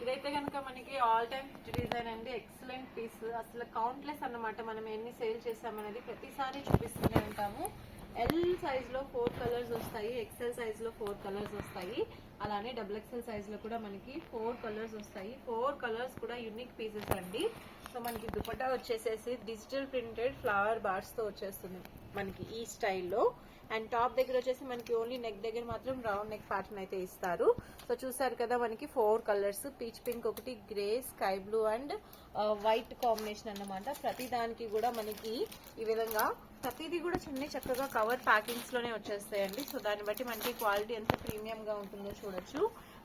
ఇదైతే కనుక మనకి ఆల్ టైమ్ హిట్ డిజైన్ అండి. ఎక్సలెంట్ పీస్, అసలు కౌంట్లెస్ అన్నమాట. మనం ఎన్ని సేల్ చేసామనేది ప్రతిసారి చూపిస్తూనే ఉంటాము. ఎల్ సైజ్ లో 4 కలర్స్ వస్తాయి, ఎక్సెల్ సైజ్ లో 4 కలర్స్ వస్తాయి, అలానే డబుల్ ఎక్సెల్ సైజ్ లో కూడా మనకి 4 కలర్స్ వస్తాయి. 4 కలర్స్ కూడా యూనిక్ పీసెస్ అండి. సో మనకి దుపట్టా వచ్చేసేసి డిజిటల్ ప్రింటెడ్ ఫ్లవర్ బార్స్ తో వచ్చేస్తుంది మనకి ఈ స్టైల్లో. అండ్ టాప్ దగ్గర వచ్చేసి మనకి ఓన్లీ నెక్ దగ్గర మాత్రం రౌండ్ నెక్ ప్యాటర్న్ అయితే ఇస్తారు. సో చూసారు కదా, మనకి 4 కలర్స్, పీచ్ పింక్ ఒకటి, grey, sky blue and white combination అన్నమాట. ప్రతి దానికి కూడా మనకి ఈ విధంగా ప్రతిదీ కూడా చిన్న చక్కగా కవర్ ప్యాకింగ్స్ లోనే వచ్చేస్తాయండి. సో దాన్ని బట్టి మనకి క్వాలిటీ ఎంత ప్రీమియం గా ఉంటుందో చూడొచ్చు.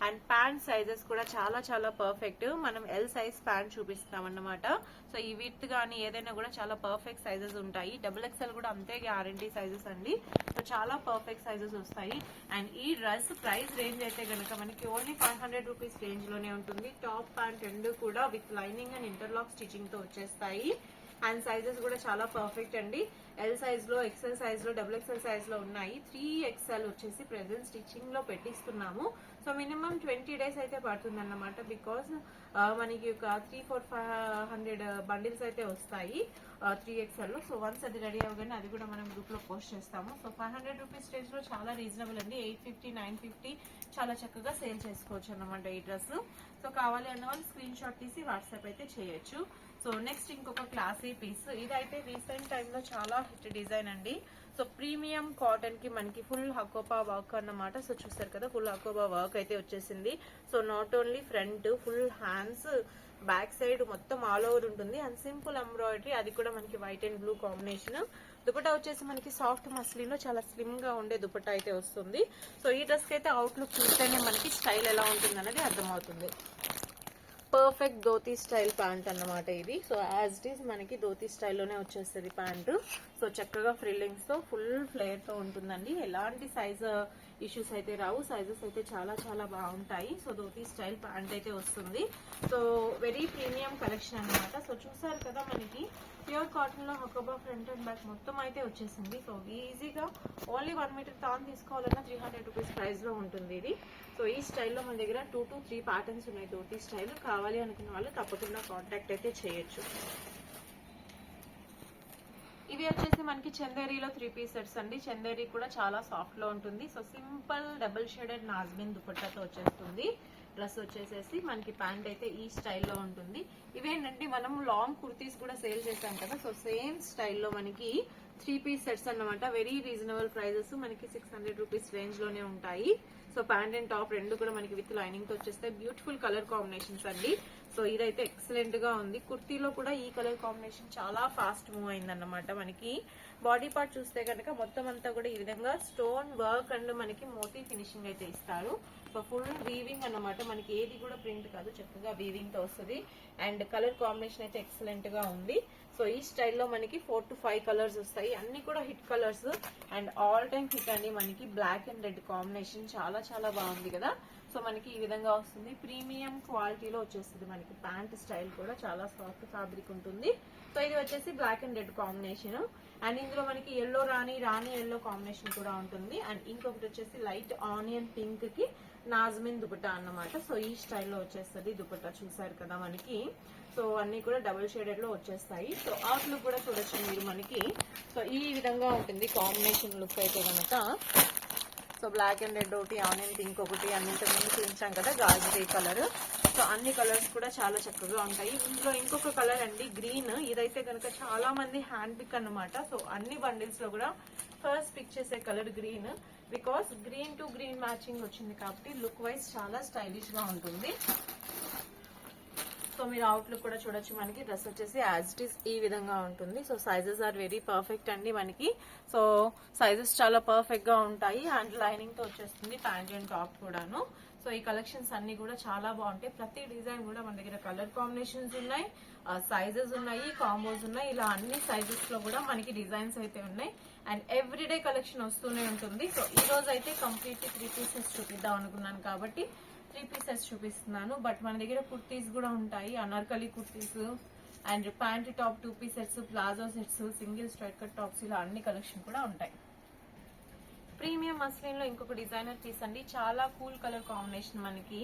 అండ్ ప్యాంట్ సైజెస్ కూడా చాలా చాలా పర్ఫెక్ట్. మనం ఎల్ సైజ్ ప్యాంట్ చూపిస్తాం అన్నమాట. సో ఈ విత్ కానీ ఏదైనా కూడా చాలా పర్ఫెక్ట్ సైజెస్ ఉంటాయి. డబుల్ ఎక్స్ఎల్ కూడా అంతే గ్యారంటీ సైజెస్ అండి. సో చాలా పర్ఫెక్ట్ సైజెస్ వస్తాయి. అండ్ ఈ డ్రెస్ ప్రైస్ రేంజ్ అయితే కనుక మనకి ఓన్లీ 500 రూపీస్ రేంజ్ లోనే ఉంటుంది. టాప్ ప్యాంట్ రెండు కూడా with lining and interlock stitching తో వచ్చేస్తాయి. అండ్ సైజెస్ కూడా చాలా పర్ఫెక్ట్ అండి. ఎల్ సైజ్ లో, ఎక్సెల్ సైజ్ లో, డబుల్ ఎక్సెల్ సైజ్ లో ఉన్నాయి. 3XL వచ్చేసి ప్రెసెంట్ స్టిచ్చింగ్ లో పెట్టిస్తున్నాము. సో మినిమం 20 డేస్ అయితే పడుతుంది అన్నమాట. బికాస్ మనకి ఒక 300-400 బండిల్స్ అయితే వస్తాయి 3XL లో. సో వన్స్ అది రెడీ అవగానే అది కూడా మనం గ్రూప్ లో పోస్ట్ చేస్తాము. సో 500 రూపీస్ రేంజ్ లో చాలా రీజనబుల్ అండి. 850-950 చాలా చక్కగా సేల్ చేసుకోవచ్చు అన్నమాట ఈ డ్రెస్. సో కావాలి అన్న వాళ్ళు స్క్రీన్ షాట్ తీసి వాట్సాప్ అయితే చేయొచ్చు. సో నెక్స్ట్ ఇంకొక క్లాసీ పీస్, ఇదైతే రీసెంట్ టైంలో చాలా హిట్ డిజైన్ అండి. సో ప్రీమియం కాటన్ కి మనకి ఫుల్ హకోబా వర్క్ అన్నమాట. సో చూసారు కదా, ఫుల్ హకోబా వర్క్ అయితే వచ్చేసింది. So not only front, full hands, back side మొత్తం ఆల్ ఓవర్ ఉంటుంది. అండ్ సింపుల్ ఎంబ్రాయిడరీ, అది కూడా మనకి white and blue combination. Dupatta వచ్చేసి మనకి సాఫ్ట్ మస్లిన్ లో చాలా స్లిమ్ గా ఉండే దుపట్టా అయితే వస్తుంది. సో ఈ డ్రెస్ కి అయితే అవుట్లుక్ చూస్తేనే మనకి స్టైల్ ఎలా ఉంటుంది అనేది అర్థమవుతుంది. పర్ఫెక్ట్ ధోతీ స్టైల్ ప్యాంట్ అన్నమాట ఇది. సో యాజ్ ఇట్ ఈస్ మనకి ధోతీ స్టైల్లోనే వచ్చేస్తుంది ప్యాంటు. సో చక్కగా ఫ్రిల్లింగ్స్ తో ఫుల్ ఫ్లేర్ తో ఉంటుందండి. ఎలాంటి సైజ్ ఇష్యూస్ అయితే రావు. సైజెస్ అయితే చాలా చాలా బాగుంటాయి. సో ధోతీ స్టైల్ ప్యాంట్ అయితే వస్తుంది. సో వెరీ ప్రీమియం కలెక్షన్ అన్నమాట. సో చూసారు కదా, మనకి ప్యూర్ కాటన్ లో హకోబా ఫ్రంట్ అండ్ బ్యాక్ మొత్తం అయితే వచ్చేసింది. సో ఈజీగా ఓన్లీ 1 మీటర్ తాన్ తీసుకోవాలన్నా 300 రూపీస్ ప్రైస్ లో ఉంటుంది ఇది. సో ఈ స్టైల్లో మన దగ్గర 2 to 3 ప్యాటర్న్స్ ఉన్నాయి. ధోతీ స్టైల్ కావాలి అనుకున్న వాళ్ళు తప్పకుండా కాంటాక్ట్ అయితే చేయొచ్చు. ఇవి వచ్చేసి మనకి చందేరీలో 3 పీస్ సెట్స్ అండి. చందేరీ కూడా చాలా సాఫ్ట్ లో ఉంటుంది. సో సింపుల్ డబుల్ షేడెడ్ నాజ్మిన్ దుపట్టాతో వచ్చేస్తుంది. డ్రెస్ వచ్చేసేసి మనకి ప్యాంట్ అయితే ఈ స్టైల్లో ఉంటుంది. ఇవేంటంటే మనం లాంగ్ కుర్తీస్ కూడా సేల్ చేసాం కదా. సో సేమ్ స్టైల్లో మనకి 3 పీస్ సెట్స్ అన్నమాట. వెరీ రీజనబుల్ ప్రైజెస్, మనకి 600 రూపీస్ రేంజ్ లోనే ఉంటాయి. సో ప్యాంట్ అండ్ టాప్ రెండు కూడా మనకి విత్ లైనింగ్ తో వచ్చేస్తే బ్యూటిఫుల్ కలర్ కాంబినేషన్స్ అండి. సో ఇదైతే ఎక్సలెంట్ గా ఉంది. కుర్తీలో కూడా ఈ కలర్ కాంబినేషన్ చాలా ఫాస్ట్ మూవ్ అయిందన్నమాట. మనకి బాడీ పార్ట్ చూస్తే కనుక మొత్తం అంతా కూడా ఈ విధంగా స్టోన్ వర్క్ అండ్ మనకి మోతీ ఫినిషింగ్ అయితే ఇస్తారు. సో ఫుల్ వీవింగ్ అన్నమాట. మనకి ఏది కూడా ప్రింట్ కాదు, చక్కగా వీవింగ్ తో వస్తుంది. అండ్ కలర్ కాంబినేషన్ అయితే ఎక్సలెంట్ గా ఉంది. సో ఈ స్టైల్లో మనకి 4 to 5 కలర్స్ వస్తాయి. అన్ని కూడా hit colours and all time hit అండి. మనకి బ్లాక్ అండ్ రెడ్ కాంబినేషన్ చాలా చాలా బాగుంది కదా. సో మనకి ఈ విధంగా వస్తుంది. ప్రీమియం క్వాలిటీలో వచ్చేస్తుంది. మనకి ప్యాంట్ స్టైల్ కూడా చాలా సాఫ్ట్ ఫ్యాబ్రిక్ ఉంటుంది. సో ఇది వచ్చేసి black and red combination. And ఇందులో మనకి ఎల్లో రాణి ఎల్లో కాంబినేషన్ కూడా ఉంటుంది. అండ్ ఇంకొకటి వచ్చేసి లైట్ ఆనియన్ పింక్ కి నాజ్మిన్ దుపట్టా అన్నమాట. సో ఈ స్టైల్లో వచ్చేస్తుంది దుపట్టా. చూసారు కదా మనకి. సో అన్ని కూడా డబుల్ షేడెడ్ లో వచ్చేస్తాయి. సో అవుట్ లుక్ కూడా చూడొచ్చు మీరు మనకి. సో ఈ విధంగా ఉంటుంది కాంబినేషన్ లుక్ అయితే కనుక. సో బ్లాక్ అండ్ రెడ్ ఒకటి, ఆనియన్ పింక్ ఒకటి, అన్నింటి ముందు చూపించాం కదా గాజరీ కలర్. సో అన్ని కలర్స్ కూడా చాలా చక్కగా ఉంటాయి. ఇందులో ఇంకొక కలర్ అండి గ్రీన్. ఇదైతే కనుక చాలా మంది హ్యాండ్ పిక్ అన్నమాట. సో అన్ని బండిల్స్ లో కూడా ఫస్ట్ పిక్ చేసే colour green. Because green to green matching వచ్చింది కాబట్టి లుక్ వైజ్ చాలా స్టైలిష్ గా ఉంటుంది. సో మీరు అవుట్లుక్ కూడా చూడొచ్చు. మనకి డ్రెస్ వచ్చేసి యాజ్ ఇట్ ఈస్ ఈ విధంగా ఉంటుంది. So sizes are very perfect అండి మనకి. సో సైజెస్ చాలా పర్ఫెక్ట్ గా ఉంటాయి. అండ్ లైనింగ్ తో వచ్చేస్తుంది ప్యాంట్ అండ్ టాప్ కూడాను. సో ఈ కలెక్షన్స్ అన్ని కూడా చాలా బాగుంటాయి. ప్రతి డిజైన్ కూడా మన దగ్గర కలర్ కాంబినేషన్స్ ఉన్నాయి, సైజెస్ ఉన్నాయి, కాంబోస్ ఉన్నాయి. ఇలా అన్ని సైజెస్ లో కూడా మనకి డిజైన్స్ అయితే ఉన్నాయి. అండ్ ఎవ్రీడే కలెక్షన్ వస్తూనే ఉంటుంది. సో ఈ రోజు అయితే కంప్లీట్లీ 3 పీసెస్ చూపిద్దాం అనుకున్నాను కాబట్టి 3 పీసెస్ చూపిస్తున్నాను. బట్ మన దగ్గర కుర్తీస్ కూడా ఉంటాయి. Anarkali kurtis and pant top 2 piece sets, palazzo sets, single straight cut tops, ఇలా అన్ని కలెక్షన్ కూడా ఉంటాయి. ప్రీమియం మస్లిన్ లో ఇంకొక డిజైనర్ పీస్ అండి, చాలా కూల్ కలర్ కాంబినేషన్. మనకి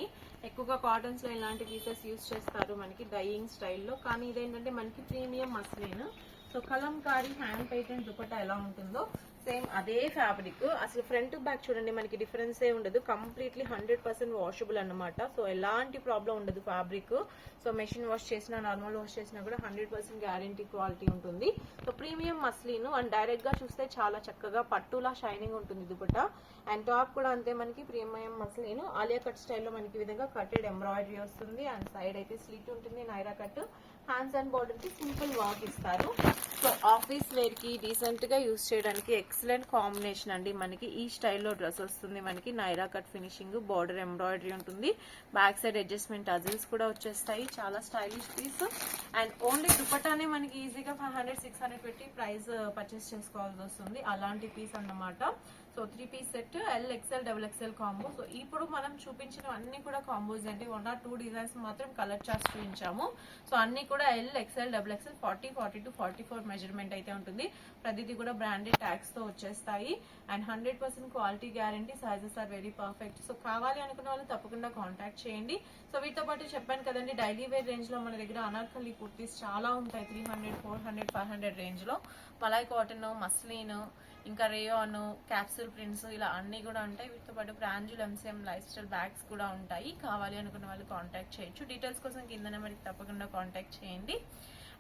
ఎక్కువగా కాటన్స్ లో ఇలాంటి పీసెస్ యూస్ చేస్తారు మనకి డైయింగ్ స్టైల్లో, కానీ ఇదేంటంటే మనకి premium muslin. So Kalamkari hand patent dupatta ఎలా ఉంటుందో సేమ్ అదే ఫ్యాబ్రిక్. అసలు ఫ్రంట్ బ్యాక్ చూడండి, మనకి డిఫరెన్స్ ఏ ఉండదు. కంప్లీట్లీ 100% వాషబుల్ అన్నమాట. సో ఎలాంటి ప్రాబ్లం ఉండదు ఫ్యాబ్రిక్. సో మెషిన్ వాష్ చేసినా నార్మల్ వాష్ చేసినా కూడా 100% గ్యారంటీ క్వాలిటీ ఉంటుంది. So premium muslin and direct గా చూస్తే చాలా చక్కగా పట్టులా షైనింగ్ ఉంటుంది దుపట్టా. అండ్ టాప్ కూడా అంతే మనకి ప్రీమియం మస్లిన్ ఆలియా కట్ స్టైల్లో మనకి విధంగా కట్టెడ్ ఎంబ్రాయిడరీ వస్తుంది. అండ్ సైడ్ అయితే స్లిట్ ఉంటుంది Naira cut. Hands and border కి సింపుల్ వర్క్ ఇస్తారు. సో ఆఫీస్ వేర్ కి డీసెంట్ గా యూస్ చేయడానికి ఎక్సలెంట్ కాంబినేషన్ అండి. మనకి ఈ స్టైల్లో డ్రెస్ వస్తుంది. మనకి Naira cut finishing, border embroidery ఉంటుంది. బ్యాక్ సైడ్ అడ్జస్ట్మెంట్ అజిల్స్ కూడా వచ్చేస్తాయి. చాలా స్టైలిష్ పీస్. అండ్ ఓన్లీ దుపట్టానే మనకి ఈజీగా 500-600 పెట్టి ప్రైస్ పర్చేస్ చేసుకోవాల్సి వస్తుంది. అలాంటి పీస్ అన్నమాట. So 3 piece set XL XXL combo. So ఇప్పుడు మనం చూపించిన అన్ని కూడా కాంబోస్ అంటే 1 or 2 డిజైన్స్ మాత్రం కలర్ చార్ట్స్ చూపించాము. సో అన్ని కూడా XL XXL 40, 42, 44 మెజర్మెంట్ అయితే ఉంటుంది. ప్రతిదీ కూడా బ్రాండెడ్ ట్యాగ్స్ తో వచ్చేస్తాయి. And 100% quality guarantee. Sizes are very perfect. So కావాలి అనుకున్న వాళ్ళు తప్పకుండా కాంటాక్ట్ చేయండి. సో వీటితో పాటు చెప్పాను కదండి, డైలీ వేర్ రేంజ్ లో మన దగ్గర అనార్కలి కుర్తీస్ చాలా ఉంటాయి. 300, 400, 500 రేంజ్ లో మలై కాటన్, మస్లిన్, ఇంకా రేయాన్, క్యాప్సూల్ ప్రింట్స్ ఇలా అన్ని కూడా ఉంటాయి. వీటితో పాటు బ్రాంజుల్, MCM లైఫ్ స్టైల్ బ్యాగ్స్ కూడా ఉంటాయి. కావాలి అనుకున్న వాళ్ళు కాంటాక్ట్ చేయొచ్చు. డీటెయిల్స్ కోసం కింద నెంబర్కి తప్పకుండా కాంటాక్ట్ చేయండి.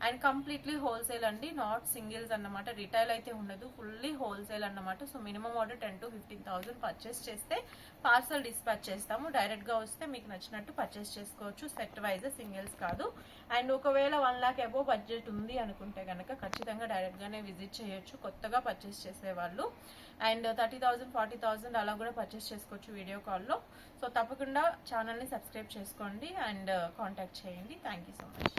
అండ్ కంప్లీట్లీ హోల్సేల్ అండి, నాట్ సింగిల్స్ అన్నమాట. రిటైల్ అయితే ఉండదు, ఫుల్లీ హోల్సేల్ అన్నమాట. So minimum order 10,000 to 15,000 purchase చేస్తే పార్సల్ డిస్పాచ్ చేస్తాము. డైరెక్ట్ గా వస్తే మీకు నచ్చినట్టు పర్చేస్ చేసుకోవచ్చు. సెట్ వైజ్, సింగిల్స్ కాదు. అండ్ ఒకవేళ 1 lakh అబోవ్ బడ్జెట్ ఉంది అనుకుంటే కనుక ఖచ్చితంగా డైరెక్ట్ గానే విజిట్ చేయొచ్చు కొత్తగా పర్చేస్ చేసేవాళ్ళు. అండ్ 30,000, 40,000 అలా కూడా పర్చేస్ చేసుకోవచ్చు వీడియో కాల్లో. సో తప్పకుండా ఛానల్ని సబ్స్క్రైబ్ చేసుకోండి అండ్ కాంటాక్ట్ చేయండి. Thank you so much.